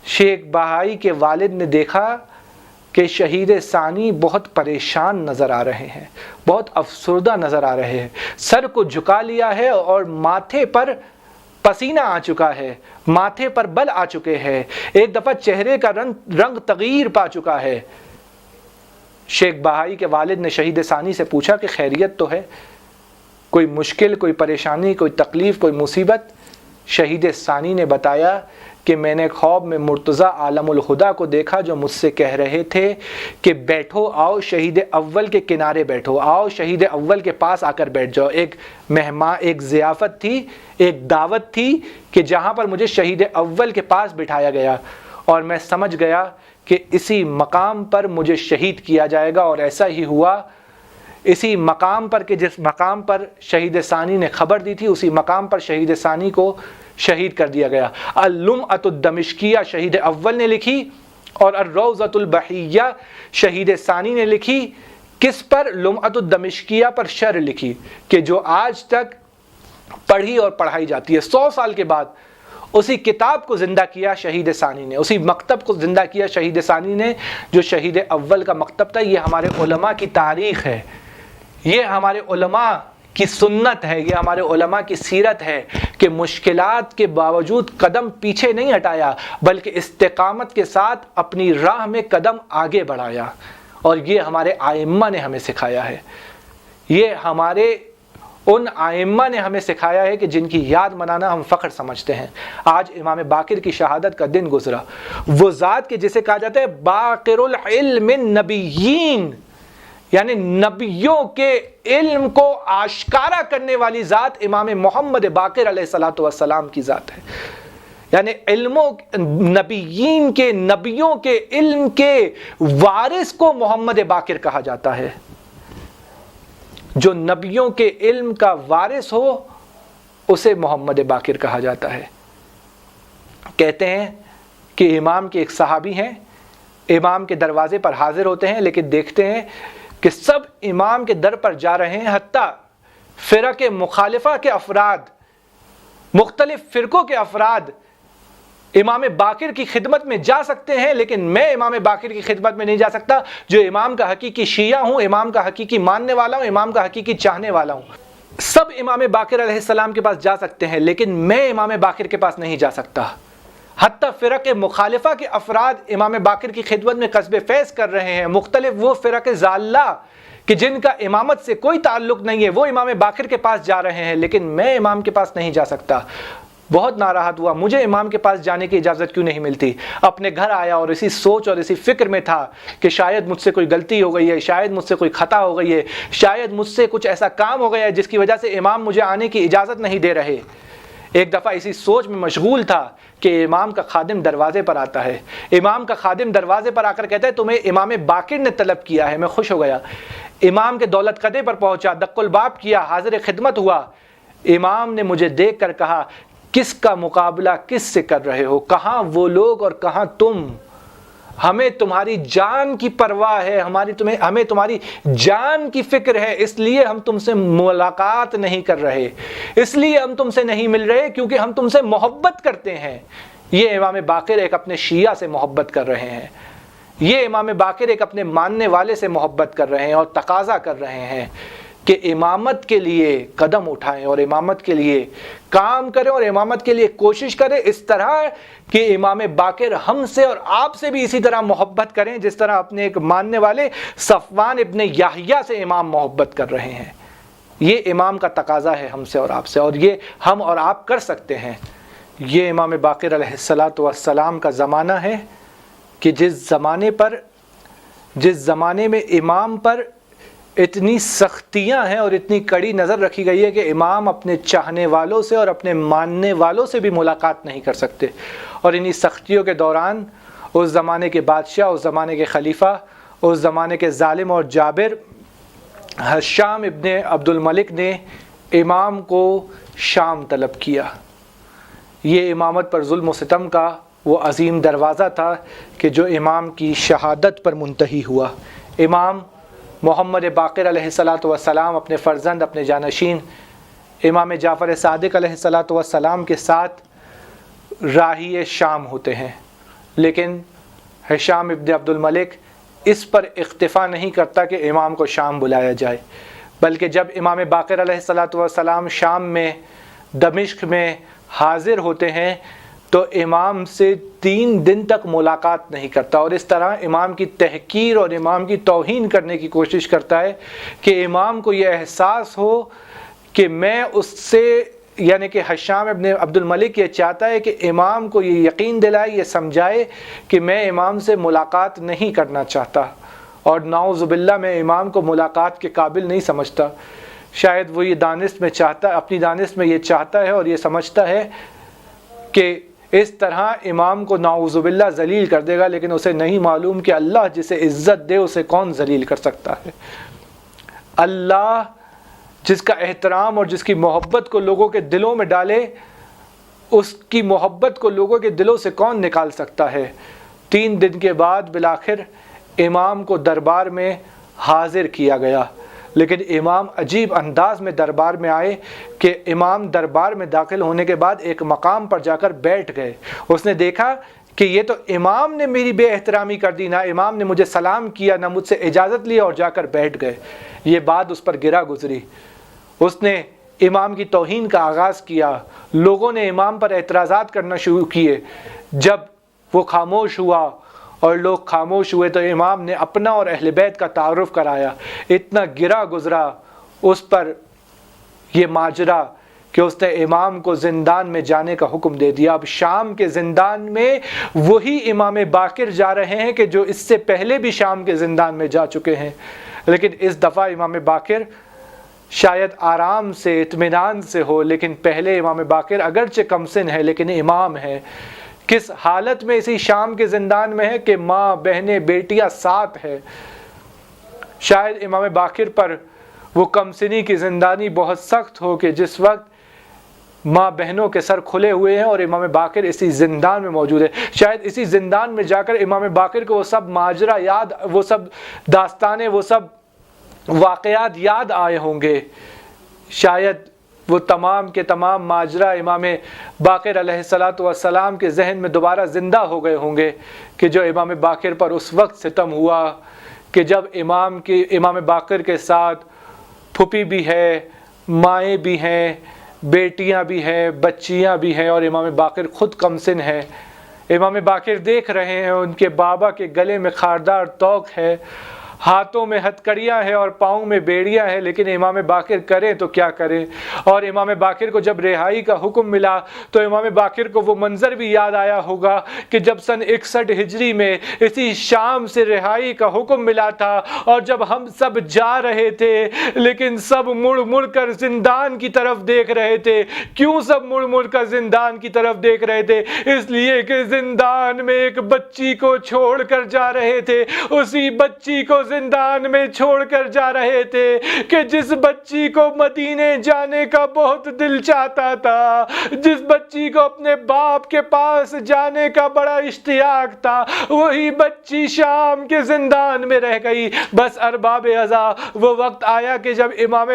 شیخ بہائی کے والد نے دیکھا کہ شہید ثانی بہت پریشان نظر آ رہے ہیں، بہت افسردہ نظر آ رہے ہیں. سر کو جھکا لیا ہے اور ماتھے پر پسینہ آ چکا ہے، ماتھے پر بل آ چکے ہیں، ایک دفعہ چہرے کا رنگ تغیر پا چکا ہے. شیخ بہائی کے والد نے شہید ثانی سے پوچھا کہ خیریت تو ہے، کوئی مشکل، کوئی پریشانی، کوئی تکلیف، کوئی مصیبت؟ شہید ثانی نے بتایا کہ میں نے خواب میں مرتضیٰ عالم الہدیٰ کو دیکھا جو مجھ سے کہہ رہے تھے کہ بیٹھو، آؤ شہید اول کے کنارے بیٹھو، آؤ شہید اول کے پاس آ کر بیٹھ جاؤ۔ ایک مہمان، ایک ضیافت تھی، ایک دعوت تھی کہ جہاں پر مجھے شہید اول کے پاس بٹھایا گیا، اور میں سمجھ گیا کہ اسی مقام پر مجھے شہید کیا جائے گا، اور ایسا ہی ہوا۔ اسی مقام پر کہ جس مقام پر شہید ثانی نے خبر دی تھی، اسی مقام پر شہید ثانی کو شہید کر دیا گیا۔ اللمعۃ الدمشقیہ شہید اول نے لکھی، اور الروضۃ البحیہ شہید ثانی نے لکھی۔ کس پر؟ لمعۃ الدمشقیہ پر شرح لکھی کہ جو آج تک پڑھی اور پڑھائی جاتی ہے۔ 100 سال کے بعد اسی کتاب کو زندہ کیا شہید ثانی نے، اسی مکتب کو زندہ کیا شہید ثانی نے جو شہید اول کا مکتب تھا۔ یہ ہمارے علماء کی تاریخ ہے، یہ ہمارے علماء کی سنت ہے، یہ ہمارے علماء کی سیرت ہے کہ مشکلات کے باوجود قدم پیچھے نہیں ہٹایا، بلکہ استقامت کے ساتھ اپنی راہ میں قدم آگے بڑھایا، اور یہ ہمارے ائمہ نے ہمیں سکھایا ہے۔ یہ ہمارے ان ائمہ نے ہمیں سکھایا ہے کہ جن کی یاد منانا ہم فخر سمجھتے ہیں۔ آج امام باقر کی شہادت کا دن گزرا، وہ ذات کے جسے کہا جاتا ہے باقر العلم النبیین، یعنی نبیوں کے علم کو آشکارا کرنے والی ذات امام محمد باقر علیہ الصلوۃ والسلام کی ذات ہے۔ یعنی نبیوں کے علم کے وارث کو محمد باقر کہا جاتا ہے۔ جو نبیوں کے علم کا وارث ہو اسے محمد باقر کہا جاتا ہے۔ کہتے ہیں کہ امام کے ایک صحابی ہیں، امام کے دروازے پر حاضر ہوتے ہیں، لیکن دیکھتے ہیں کہ سب امام کے در پر جا رہے ہیں، حتیٰ فرق مخالفہ کے افراد، مختلف فرقوں کے افراد امام باقر کی خدمت میں جا سکتے ہیں، لیکن میں امام باقر کی خدمت میں نہیں جا سکتا، جو امام کا حقیقی شیعہ ہوں، امام کا حقیقی ماننے والا ہوں، امام کا حقیقی چاہنے والا ہوں۔ سب امام باقر علیہ السلام کے پاس جا سکتے ہیں، لیکن میں امام باقر کے پاس نہیں جا سکتا۔ حتیٰ فرق مخالفہ کے افراد امام باقر کی خدمت میں قصب فیض کر رہے ہیں، مختلف وہ فرق ضالہ کہ جن کا امامت سے کوئی تعلق نہیں ہے، وہ امام باقر کے پاس جا رہے ہیں، لیکن میں امام کے پاس نہیں جا سکتا۔ بہت ناراحت ہوا، مجھے امام کے پاس جانے کی اجازت کیوں نہیں ملتی؟ اپنے گھر آیا اور اسی سوچ اور اسی فکر میں تھا کہ شاید مجھ سے کوئی غلطی ہو گئی ہے، شاید مجھ سے کوئی خطا ہو گئی ہے، شاید مجھ سے کچھ ایسا کام ہو گیا ہے جس کی وجہ سے امام مجھے آنے کی اجازت نہیں دے رہے۔ ایک دفعہ اسی سوچ میں مشغول تھا کہ امام کا خادم دروازے پر آتا ہے۔ امام کا خادم دروازے پر آ کر کہتا ہے تمہیں امام باقر نے طلب کیا ہے۔ میں خوش ہو گیا، امام کے دولت قدے پر پہنچا، دق الباب کیا، حاضر خدمت ہوا۔ امام نے مجھے دیکھ کر کہا کس کا مقابلہ کس سے کر رہے ہو؟ کہاں وہ لوگ اور کہاں تم؟ ہمیں تمہاری جان کی پرواہ ہے، ہمیں تمہاری جان کی فکر ہے، اس لیے ہم تم سے ملاقات نہیں کر رہے، اس لیے ہم تم سے نہیں مل رہے، کیونکہ ہم تم سے محبت کرتے ہیں۔ یہ امام باقر ایک اپنے شیعہ سے محبت کر رہے ہیں، یہ امام باقر ایک اپنے ماننے والے سے محبت کر رہے ہیں اور تقاضا کر رہے ہیں کہ امامت کے لیے قدم اٹھائیں اور امامت کے لیے کام کریں اور امامت کے لیے کوشش کریں، اس طرح کہ امام باقر ہم سے اور آپ سے بھی اسی طرح محبت کریں جس طرح اپنے ایک ماننے والے صفوان ابن یحییٰ سے امام محبت کر رہے ہیں۔ یہ امام کا تقاضا ہے ہم سے اور آپ سے، اور یہ ہم اور آپ کر سکتے ہیں۔ یہ امام باقر علیہ السلام کا زمانہ ہے کہ جس زمانے میں امام پر اتنی سختیاں ہیں اور اتنی کڑی نظر رکھی گئی ہے کہ امام اپنے چاہنے والوں سے اور اپنے ماننے والوں سے بھی ملاقات نہیں کر سکتے، اور انہی سختیوں کے دوران اس زمانے کے بادشاہ، اس زمانے کے خلیفہ، اس زمانے کے ظالم اور جابر ہشام ابن عبد الملک نے امام کو شام طلب کیا۔ یہ امامت پر ظلم و ستم کا وہ عظیم دروازہ تھا کہ جو امام کی شہادت پر منتہی ہوا۔ امام محمد باقر علیہ السلام اپنے فرزند، اپنے جانشین امام جعفر صادق علیہ السلام کے ساتھ راہی شام ہوتے ہیں، لیکن ہشام ابن عبد الملک اس پر اکتفا نہیں کرتا کہ امام کو شام بلایا جائے، بلکہ جب امام باقر علیہ السلام شام میں دمشق میں حاضر ہوتے ہیں تو امام سے 3 دن تک ملاقات نہیں کرتا، اور اس طرح امام کی تحقیر اور امام کی توہین کرنے کی کوشش کرتا ہے کہ امام کو یہ احساس ہو کہ میں اس سے، یعنی کہ حشام ابن عبد الملک یہ چاہتا ہے کہ امام کو یہ یقین دلائے، یہ سمجھائے کہ میں امام سے ملاقات نہیں کرنا چاہتا، اور نعوذ باللہ میں امام کو ملاقات کے قابل نہیں سمجھتا۔ شاید وہ یہ دانست میں چاہتا، اپنی دانست میں یہ چاہتا ہے اور یہ سمجھتا ہے کہ اس طرح امام کو نعوذ باللہ ذلیل کر دے گا، لیکن اسے نہیں معلوم کہ اللہ جسے عزت دے اسے کون ذلیل کر سکتا ہے۔ اللہ جس کا احترام اور جس کی محبت کو لوگوں کے دلوں میں ڈالے، اس کی محبت کو لوگوں کے دلوں سے کون نکال سکتا ہے۔ 3 دن کے بعد بالآخر امام کو دربار میں حاضر کیا گیا، لیکن امام عجیب انداز میں دربار میں آئے کہ امام دربار میں داخل ہونے کے بعد ایک مقام پر جا کر بیٹھ گئے۔ اس نے دیکھا کہ یہ تو امام نے میری بے احترامی کر دی، نہ امام نے مجھے سلام کیا، نہ مجھ سے اجازت لی، اور جا کر بیٹھ گئے۔ یہ بات اس پر گرا گزری، اس نے امام کی توہین کا آغاز کیا، لوگوں نے امام پر اعتراضات کرنا شروع کیے۔ جب وہ خاموش ہوا اور لوگ خاموش ہوئے تو امام نے اپنا اور اہل بیت کا تعارف کرایا۔ اتنا گرا گزرا اس پر یہ ماجرا کہ اس نے امام کو زندان میں جانے کا حکم دے دیا۔ اب شام کے زندان میں وہی امام باقر جا رہے ہیں کہ جو اس سے پہلے بھی شام کے زندان میں جا چکے ہیں، لیکن اس دفعہ امام باقر شاید آرام سے، اطمینان سے ہو، لیکن پہلے امام باقر اگرچہ کم سن ہے لیکن امام ہے۔ کس حالت میں اسی شام کے زندان میں ہے کہ ماں، بہنیں، بیٹیاں ساتھ ہے۔ شاید امام باقر پر وہ کم سنی کی زندانی بہت سخت ہو کہ جس وقت ماں بہنوں کے سر کھلے ہوئے ہیں اور امام باقر اسی زندان میں موجود ہے، شاید اسی زندان میں جا کر امام باقر کو وہ سب ماجرا یاد، وہ سب داستانیں، وہ سب واقعات یاد آئے ہوں گے۔ شاید وہ تمام کے تمام ماجرا امام باقر علیہ السلام کے ذہن میں دوبارہ زندہ ہو گئے ہوں گے کہ جو امام باقر پر اس وقت ستم ہوا کہ جب امام باقر کے ساتھ پھوپھی بھی ہے، مائیں بھی ہیں، بیٹیاں بھی ہیں، بچیاں بھی ہیں، اور امام باقر خود کم سن ہے۔ امام باقر دیکھ رہے ہیں ان کے بابا کے گلے میں خاردار توق ہے، ہاتھوں میں ہتکڑیاں ہیں اور پاؤں میں بیڑیاں ہیں، لیکن امام باقر کریں تو کیا کریں۔ اور امام باقر کو جب رہائی کا حکم ملا تو امام باقر کو وہ منظر بھی یاد آیا ہوگا کہ جب سن 61 ہجری میں اسی شام سے رہائی کا حکم ملا تھا، اور جب ہم سب جا رہے تھے لیکن سب مڑ مڑ کر زندان کی طرف دیکھ رہے تھے۔ کیوں سب مڑ مڑ کر زندان کی طرف دیکھ رہے تھے؟ اس لیے کہ زندان میں ایک بچی کو چھوڑ کر جا رہے تھے، اسی بچی کو زندان میں چھوڑ کر جا رہے تھے کہ جس بچی کو مدینے جانے کا بہت دل چاہتا تھا، جس بچی کو اپنے باپ کے پاس جانے کا بڑا اشتیاق تھا، وہی بچی شام کے زندان میں رہ گئی۔ بس ارباب عزا، وہ وقت آیا کہ جب امام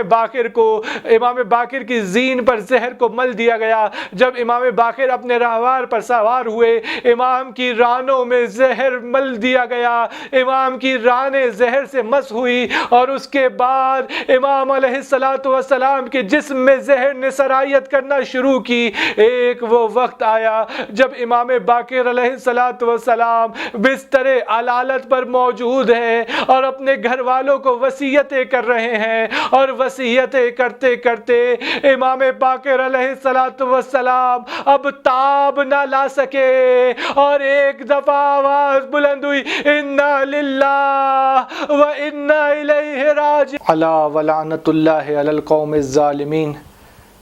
باقر کی زین پر زہر کو مل دیا گیا۔ جب امام باقر اپنے راہوار پر سوار ہوئے، امام کی رانوں میں زہر مل دیا گیا، امام کی رانیں زہر سے مس ہوئی، اور اس کے بعد امام علیہ السلام کے جسم میں زہر نے سرایت کرنا شروع کی۔ ایک وہ وقت آیا جب امام باقر علیہ السلام بستر علالت پر موجود ہیں اور اپنے گھر والوں کو وصیتیں کر رہے ہیں، اور وصیتیں کرتے کرتے امام باقر علیہ السلام اب تاب نہ لا سکے، اور ایک دفعہ آواز بلند ہوئی، انا للہ وَإِنَّا إِلَيْهِ رَاجِعُونَ عَلَا وَلَعْنَةُ اللَّهِ عَلَى الْقَوْمِ الظَّالِمِينَ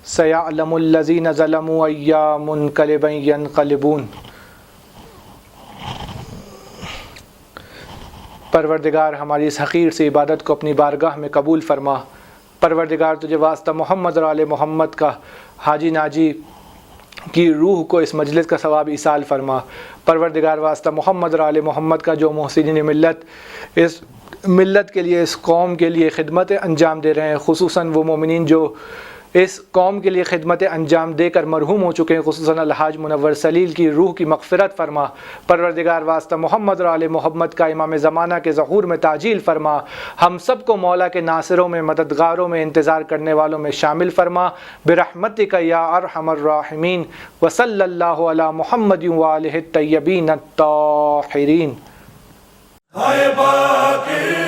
سَيَعْلَمُ الَّذِينَ ظَلَمُوا أَيَّ مُنْقَلِبٍ يَنْقَلِبُونَ۔ پروردگار ہماری اس حقیر سی عبادت کو اپنی بارگاہ میں قبول فرما۔ پروردگار تجھے واسطہ محمد اور آل محمد کا حاجی ناجی کی روح کو اس مجلس کا ثواب ایصال فرما۔ پروردگار واسطہ محمد اور آل محمد کا جو محسنین ملت اس ملت کے لیے، اس قوم کے لیے خدمتیں انجام دے رہے ہیں، خصوصاً وہ مومنین جو اس قوم کے لیے خدمت انجام دے کر مرحوم ہو چکے ہیں، خصوصاً الحاج منور سلیل کی روح کی مغفرت فرما۔ پروردگار واسطہ محمد اور آل محمد کا امام زمانہ کے ظہور میں تعجیل فرما۔ ہم سب کو مولا کے ناصروں میں، مددگاروں میں، انتظار کرنے والوں میں شامل فرما برحمتک یا ارحم الراحمین۔ وصلی اللہ علی محمد وآلہ الطیبین الطاہرین۔ ہائے باقر